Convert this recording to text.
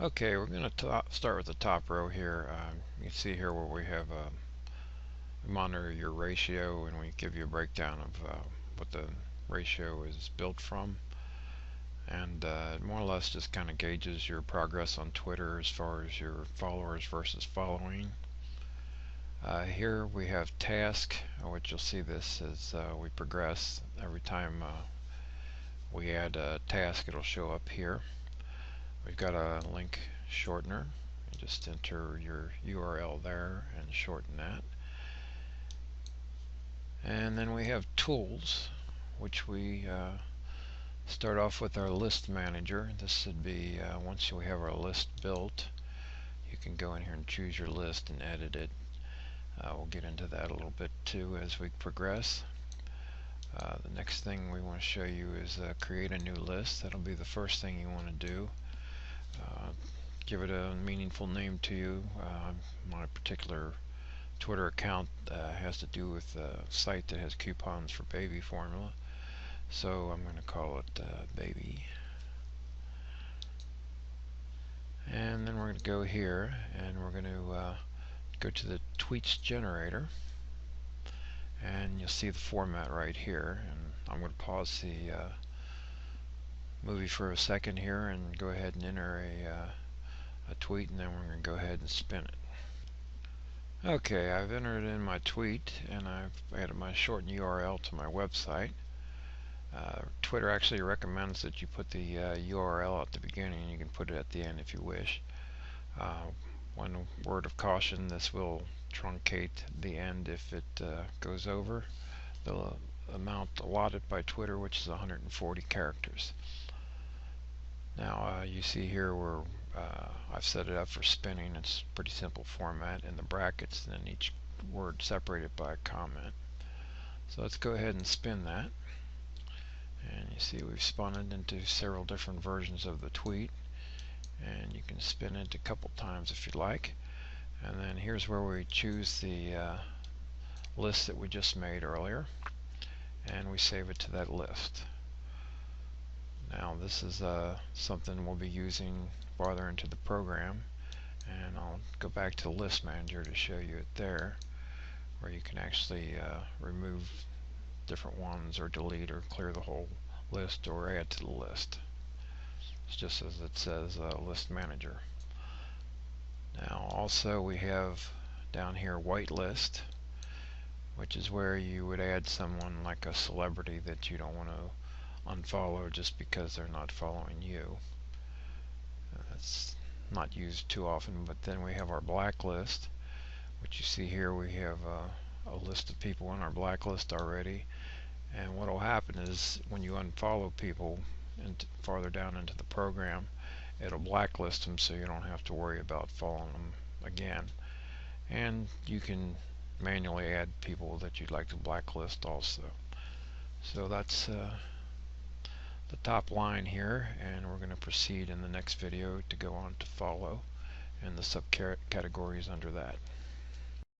Okay, we're going to start with the top row here. You can see here where we have monitor your ratio, and we give you a breakdown of what the ratio is built from, and more or less just kind of gauges your progress on Twitter as far as your followers versus following. Here we have task, which you'll see this as we progress. Every time we add a task, it'll show up here. We've got a link shortener. You just enter your URL there and shorten that. And then we have tools, which we start off with our list manager. This would be once we have our list built, you can go in here and choose your list and edit it. We'll get into that a little bit too as we progress. The next thing we want to show you is create a new list. That'll be the first thing you want to do. Give it a meaningful name to you. My particular Twitter account has to do with a site that has coupons for baby formula, so I'm going to call it baby. And then we're going to go here and we're going to go to the tweets generator, and you'll see the format right here. And I'm going to pause the movie for a second here and go ahead and enter a tweet, and then we're going to go ahead and spin it. Okay, I've entered in my tweet and I've added my shortened URL to my website. Twitter actually recommends that you put the URL at the beginning. You can put it at the end if you wish. One word of caution: this will truncate the end if it goes over the amount allotted by Twitter, which is 140 characters. Now you see here where I've set it up for spinning. It's a pretty simple format in the brackets, and then each word separated by a comment. So let's go ahead and spin that. And you see we've spun it into several different versions of the tweet, and you can spin it a couple times if you'd like. And then here's where we choose the list that we just made earlier, and we save it to that list. Now this is something we'll be using farther into the program, and I'll go back to the list manager to show you it there, where you can actually remove different ones or delete or clear the whole list or add to the list. It's just as it says list manager. Now also we have down here whitelist, which is where you would add someone like a celebrity that you don't want to unfollow just because they're not following you. That's not used too often. But then we have our blacklist, which you see here we have a list of people on our blacklist already, and what will happen is when you unfollow people farther down into the program, it'll blacklist them so you don't have to worry about following them again. And you can manually add people that you'd like to blacklist also. So that's the top line here, and we're going to proceed in the next video to go on to follow and the subcategories under that.